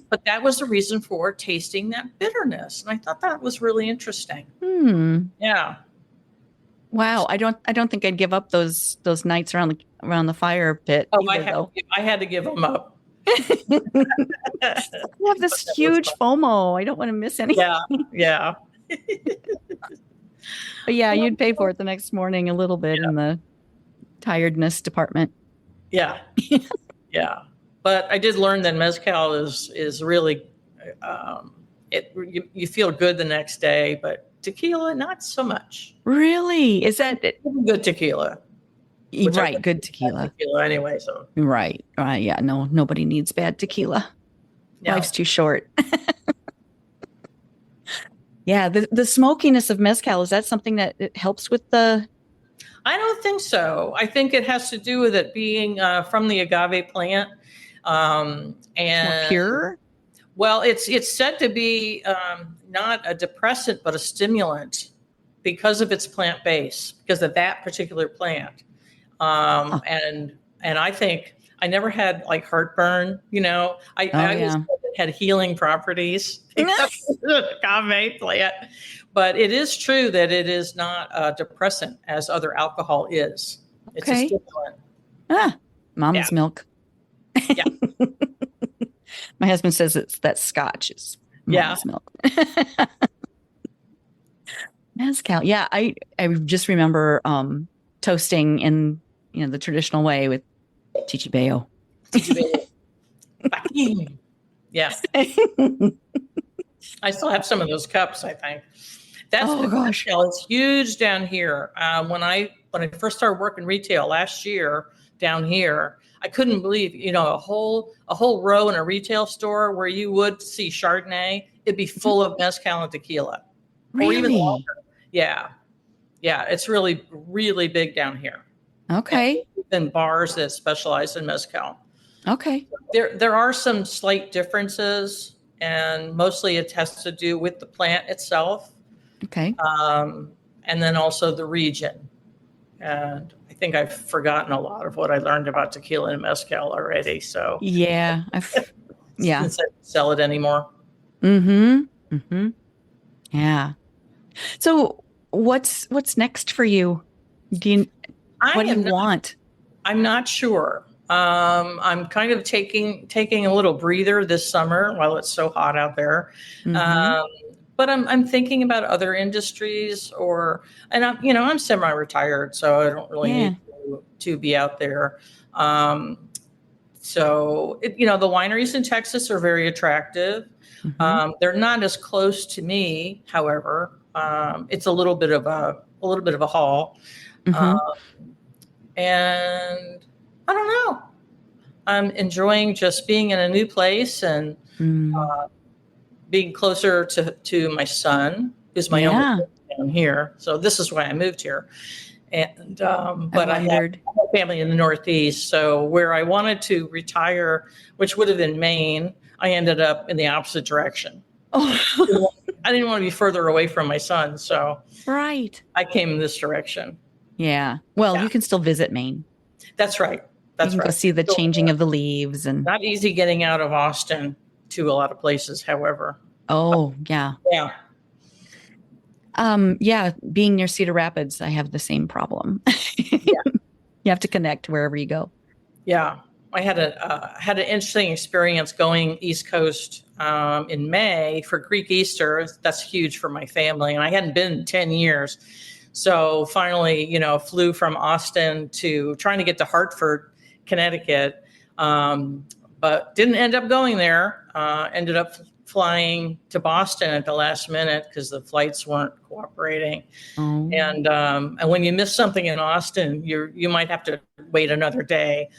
But that was the reason for tasting that bitterness, and I thought that was really interesting. Yeah. Wow, I don't think I'd give up those nights around the fire pit. Oh, either, I had to give them up. I have this huge FOMO. I don't want to miss anything. Yeah. But yeah, you'd pay for it the next morning a little bit in the tiredness department. Yeah. Yeah. But I did learn that mezcal is really you feel good the next day, but tequila not so much. Really? Is that good tequila? Right, good tequila anyway. So right. Yeah, no, nobody needs bad tequila. No. Life's too short. Yeah, the smokiness of mezcal, is that something that it helps with the? I don't think so. I think it has to do with it being from the agave plant, and more pure. Well, it's said to be not a depressant but a stimulant because of its plant base, because of that particular plant. And I think I never had like heartburn. I always thought it had healing properties because of the agave plant. But it is true that it is not a depressant as other alcohol is. It's a stimulant. Mama's milk. Yeah. My husband says it's that Scotch is mama's milk. Mezcal. Yeah, I just remember toasting in the traditional way with Chichibeo. Yeah. I still have some of those cups, I think. Mezcal is huge down here. When I first started working retail last year down here, I couldn't believe, a whole row in a retail store where you would see Chardonnay, it'd be full of mezcal and tequila. Really? Or even longer. Yeah. Yeah, it's really, really big down here. Okay. And bars that specialize in mezcal. Okay. There are some slight differences, and mostly it has to do with the plant itself, Okay. and then also the region. And I think I've forgotten a lot of what I learned about tequila and mezcal already. So Yeah. Yeah. since I don't sell it anymore. Mm-hmm. Mm-hmm. Yeah. So what's next for you? What do you want? I'm not sure. I'm kind of taking a little breather this summer while it's so hot out there. Mm-hmm. But I'm thinking about other industries, and I'm semi-retired, so I don't really need to be out there. So the wineries in Texas are very attractive. Mm-hmm. They're not as close to me, however. It's a little bit of a haul. Mm-hmm. And I don't know. I'm enjoying just being in a new place and being closer to my son, who's my only down here. So this is why I moved here. And but I have a family in the Northeast. So where I wanted to retire, which would have been Maine, I ended up in the opposite direction. Oh. I didn't want to be further away from my son, so right. I came in this direction. Yeah. Well, you can still visit Maine. That's right. That's right. Go see the changing of the leaves, and not easy getting out of Austin to a lot of places. However. Oh yeah. Yeah. Yeah. Being near Cedar Rapids, I have the same problem. You have to connect wherever you go. Yeah. I had an interesting experience going East Coast in May for Greek Easter. That's huge for my family, and I hadn't been in 10 years. So finally, flew from Austin to trying to get to Hartford, Connecticut, but didn't end up going there. Ended up flying to Boston at the last minute because the flights weren't cooperating. Oh. And when you miss something in Austin, you might have to wait another day.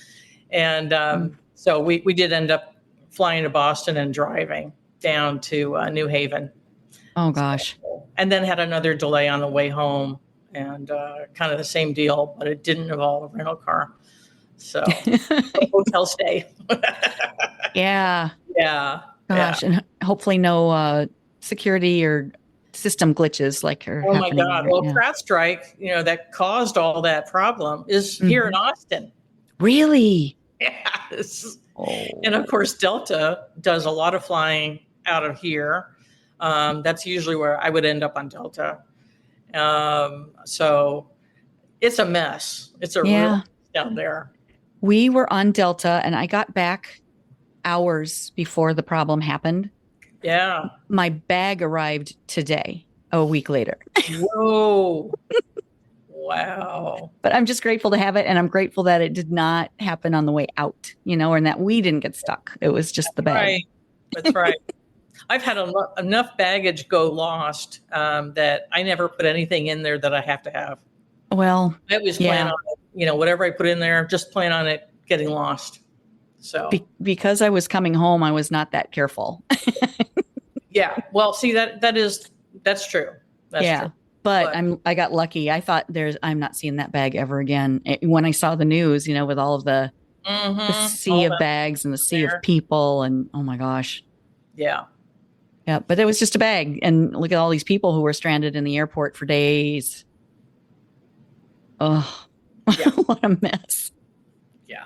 And so we did end up flying to Boston and driving down to New Haven. Oh, gosh. And then had another delay on the way home, and kind of the same deal, but it didn't involve a rental car. So a hotel stay. Yeah. Yeah. Gosh. And hopefully no security or system glitches like are happening. Oh, my God. Right Well, now. CrowdStrike, that caused all that problem is here in Austin. Really? Yes. Oh. And of course, Delta does a lot of flying out of here. That's usually where I would end up on Delta. So it's a mess. It's a real mess down there. We were on Delta and I got back hours before the problem happened. Yeah. My bag arrived today, a week later. Whoa. Wow. But I'm just grateful to have it. And I'm grateful that it did not happen on the way out, and that we didn't get stuck. It was just the bag. Right. That's right. I've had enough baggage go lost that I never put anything in there that I have to have. Well, I always plan on it, whatever I put in there, just plan on it getting lost. So because I was coming home, I was not that careful. Yeah. Well, see that's true. That's true. But I got lucky. I thought I'm not seeing that bag ever again. When I saw the news, with all of the sea of bags and the sea of people, and oh my gosh. Yeah. Yeah. But it was just a bag. And look at all these people who were stranded in the airport for days. Oh, what a mess. Yeah.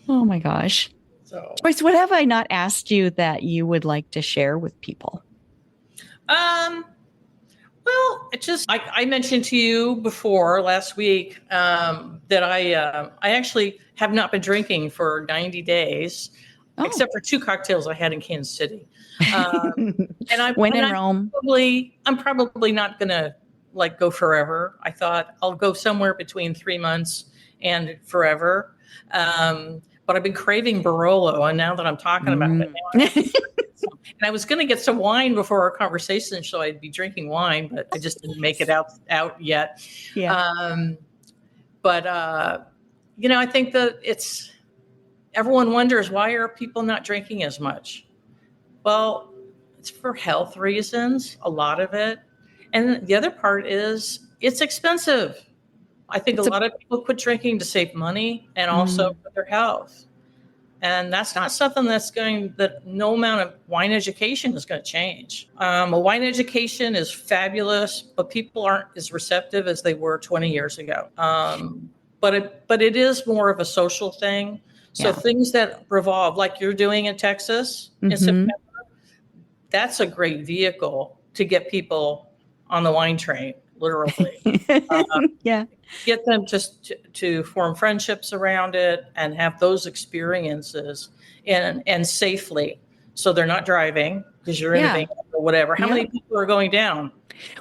Oh my gosh. So, Joyce, what have I not asked you that you would like to share with people? Well, I mentioned to you before last week that I actually have not been drinking for 90 days, except for 2 cocktails I had in Kansas City. And Rome. I'm probably not going to go forever. I thought I'll go somewhere between 3 months and forever. But I've been craving Barolo, and now that I'm talking about it, and I was going to get some wine before our conversation, so I'd be drinking wine, but I just didn't make it out yet. Yeah. But I think that everyone wonders, why are people not drinking as much? Well, it's for health reasons, a lot of it, and the other part is it's expensive. I think a lot of people quit drinking to save money and also for their health. And that's not something that no amount of wine education is going to change. A wine education is fabulous, but people aren't as receptive as they were 20 years ago. But it is more of a social thing. So things that revolve, like you're doing in Texas in September, that's a great vehicle to get people on the wine train, literally. Get them just to form friendships around it and have those experiences and safely. So they're not driving because you're in a van or whatever. How many people are going down?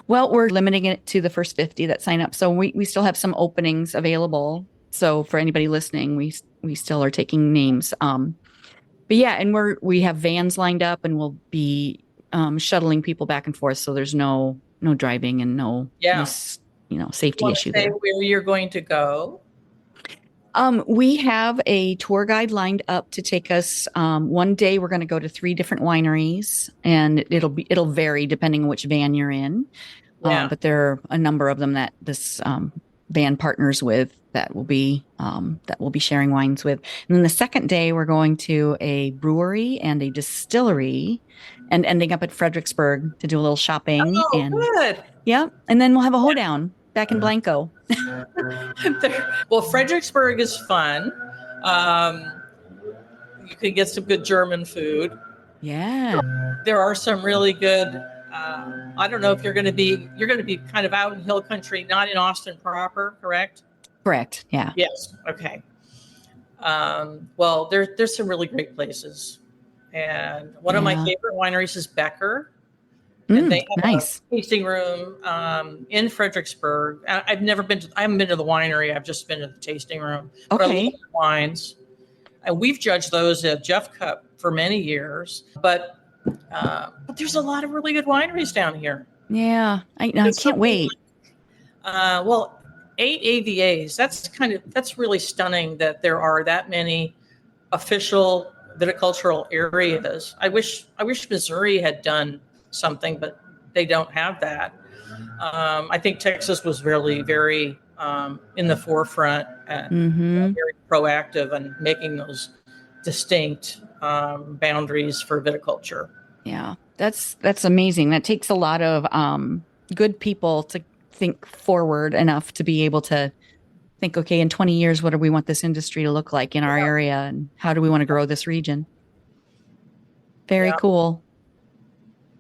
Well, we're limiting it to the first 50 that sign up. So we still have some openings available. So for anybody listening, we still are taking names. But yeah, and we have vans lined up, and we'll be shuttling people back and forth. So there's no driving and no safety issue there. Where you're going to go? We have a tour guide lined up to take us. One day we're going to go to 3 different wineries, and it'll vary depending on which van you're in. But there are a number of them that this van partners with that we'll be sharing wines with. And then the second day we're going to a brewery and a distillery, and ending up at Fredericksburg to do a little shopping. Oh, good. Yeah, and then we'll have a hoedown back in Blanco. Well, Fredericksburg is fun. You can get some good German food. Yeah. There are some really good, I don't know if you're going to be kind of out in hill country, not in Austin proper, correct? Correct. Yeah. Yes. Okay. Well, there's some really great places. And one of my favorite wineries is Becker. And they have a tasting room in Fredericksburg. I haven't been to the winery. I've just been to the tasting room. Okay. But I love the wines. And we've judged those at Jeff Cup for many years. But there's a lot of really good wineries down here. Yeah. I can't wait. Well, 8 AVAs. That's really stunning that there are that many official viticultural areas. I wish Missouri had done something, but they don't have that. I think Texas was very, very in the forefront and very proactive in making those distinct boundaries for viticulture. Yeah, that's amazing. That takes a lot of good people to think forward enough to be able to think, okay, in 20 years, what do we want this industry to look like in our area, and how do we want to grow this region? Very cool.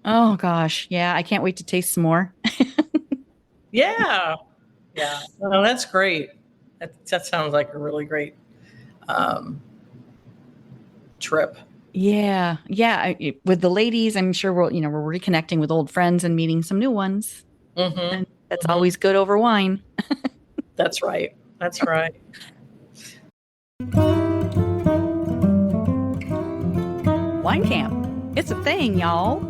Oh gosh. Yeah. I can't wait to taste some more. Yeah. Well, that's great. That sounds like a really great trip. Yeah. With the ladies, I'm sure we're reconnecting with old friends and meeting some new ones. And that's always good over wine. That's right. Wine Camp. It's a thing, y'all.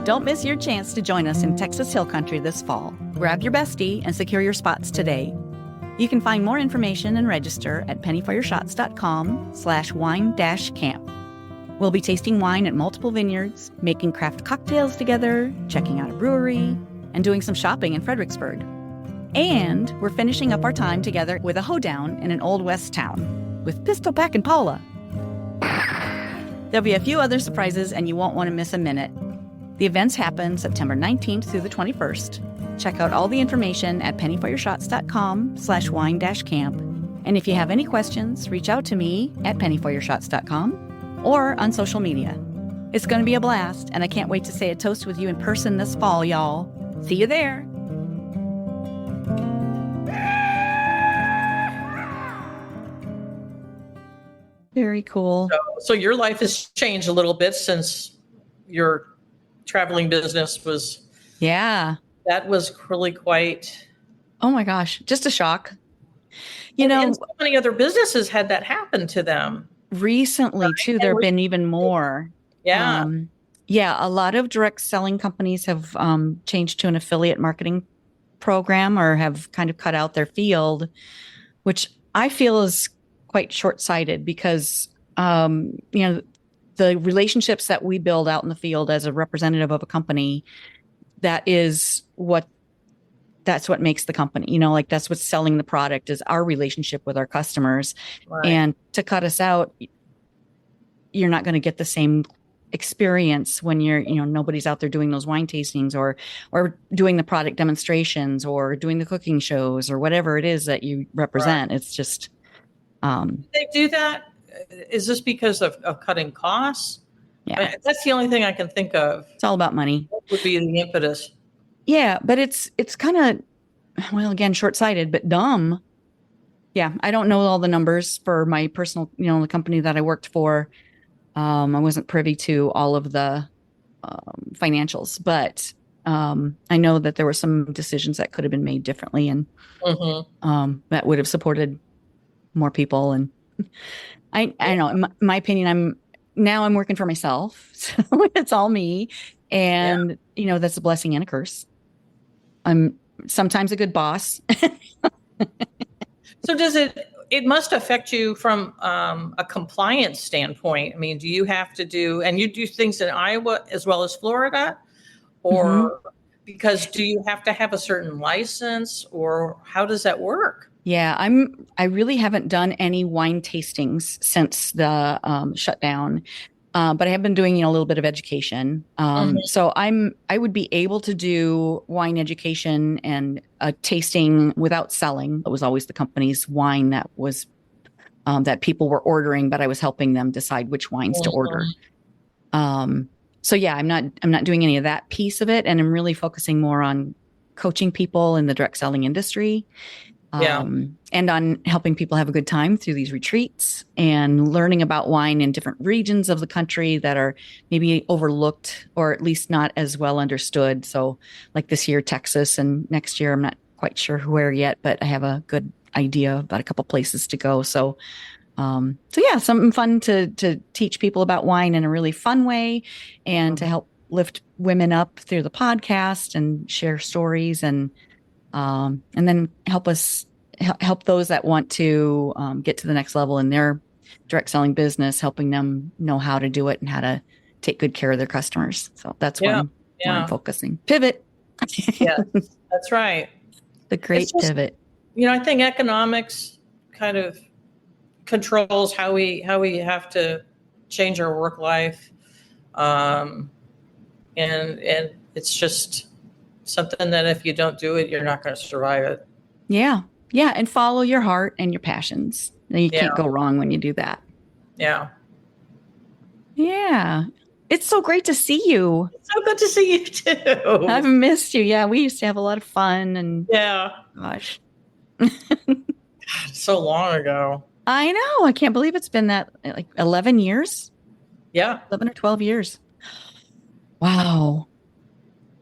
Don't miss your chance to join us in Texas Hill Country this fall. Grab your bestie and secure your spots today. You can find more information and register at pennyforyourshots.com/wine-camp. We'll be tasting wine at multiple vineyards, making craft cocktails together, checking out a brewery, and doing some shopping in Fredericksburg. And we're finishing up our time together with a hoedown in an Old West town with Pistol Pack and Paula. There'll be a few other surprises, and you won't want to miss a minute. The events happen September 19th through the 21st. Check out all the information at pennyforyourshots.com/wine-camp. And if you have any questions, reach out to me at pennyforyourshots.com or on social media. It's going to be a blast, and I can't wait to say a toast with you in person this fall, y'all. See you there. Very cool. So your life has changed a little bit since your traveling business was. Yeah. That was really quite. Oh my gosh. Just a shock. And so many other businesses had that happen to them. Recently, too, there have been even more. Yeah. A lot of direct selling companies have changed to an affiliate marketing program or have kind of cut out their field, which I feel is quite short-sighted because, the relationships that we build out in the field as a representative of a company, that is what that's what makes the company, like that's what's selling the product is our relationship with our customers. Right. And to cut us out, you're not going to get the same experience when you're, nobody's out there doing those wine tastings or doing the product demonstrations or doing the cooking shows or whatever it is that you represent. Right. It's just, they do that. Is this because of cutting costs? Yeah. I mean, that's the only thing I can think of. It's all about money. What would be the impetus? Yeah. But it's kind of, well, again, short-sighted, but dumb. Yeah. I don't know all the numbers for my personal, the company that I worked for. I wasn't privy to all of the financials, but I know that there were some decisions that could have been made differently, and that would have supported more people. And I know, in my opinion, I'm working for myself, so it's all me, and that's a blessing and a curse. I'm sometimes a good boss. So does it must affect you from a compliance standpoint. I mean, do you have to and you do things in Iowa as well as Florida, or because do you have to have a certain license, or how does that work? Yeah, I really haven't done any wine tastings since the shutdown, but I have been doing a little bit of education. So I would be able to do wine education and a tasting without selling. It was always the company's wine that was that people were ordering, but I was helping them decide which wines to order. So yeah, I'm not doing any of that piece of it, and I'm really focusing more on coaching people in the direct selling industry. And on helping people have a good time through these retreats and learning about wine in different regions of the country that are maybe overlooked or at least not as well understood. So like this year, Texas, and next year, I'm not quite sure where yet, but I have a good idea about a couple places to go. So yeah, something fun to teach people about wine in a really fun way, and to help lift women up through the podcast and share stories, and then help those that want to get to the next level in their direct selling business, helping them know how to do it and how to take good care of their customers. So that's where I'm focusing. Pivot. Yeah, that's right. The great pivot. I think economics kind of controls how we have to change our work life, and it's just something that if you don't do it, you're not going to survive it. Yeah. And follow your heart and your passions. You can't go wrong when you do that. Yeah. It's so great to see you. It's so good to see you too. I've missed you. Yeah. We used to have a lot of fun, and gosh. So long ago. I know. I can't believe it's been that, like 11 years. Yeah. 11 or 12 years. Wow.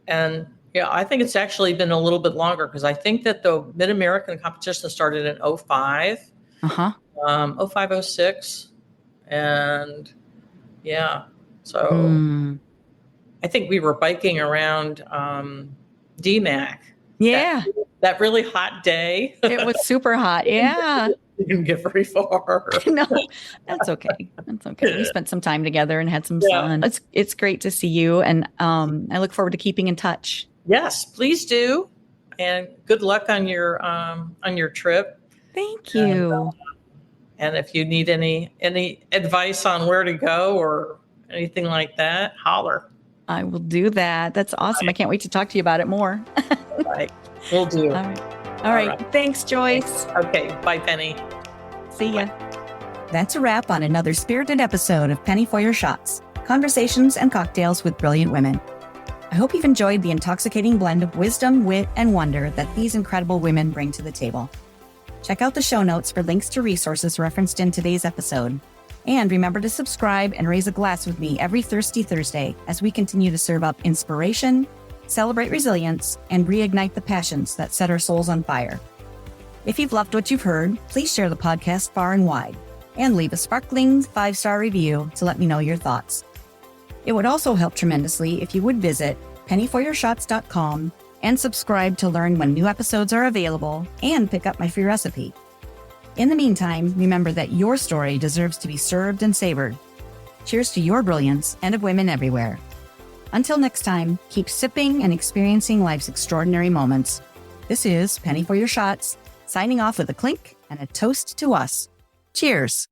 And I think it's actually been a little bit longer, because I think that the Mid-American competition started in 05, 05, 06. And so I think we were biking around DMAC. Yeah. That really hot day. It was super hot. Yeah. You didn't get very far. No, that's okay. That's okay. We spent some time together and had some fun. It's great to see you. And I look forward to keeping in touch. Yes, please do. And good luck on your trip. Thank you. And if you need any advice on where to go or anything like that, holler. I will do that. That's awesome. I can't wait to talk to you about it more. All right. Will do. All right. Thanks, Joyce. Okay. Bye, Penny. See ya. That's a wrap on another spirited episode of Penny for Your Shots, Conversations and Cocktails with Brilliant Women. I hope you've enjoyed the intoxicating blend of wisdom, wit, and wonder that these incredible women bring to the table. Check out the show notes for links to resources referenced in today's episode. And remember to subscribe and raise a glass with me every Thirsty Thursday as we continue to serve up inspiration, celebrate resilience, and reignite the passions that set our souls on fire. If you've loved what you've heard, please share the podcast far and wide, and leave a sparkling 5-star review to let me know your thoughts. It would also help tremendously if you would visit pennyforyourshots.com and subscribe to learn when new episodes are available and pick up my free recipe. In the meantime, remember that your story deserves to be served and savored. Cheers to your brilliance and of women everywhere. Until next time, keep sipping and experiencing life's extraordinary moments. This is Penny for Your Shots, signing off with a clink and a toast to us. Cheers.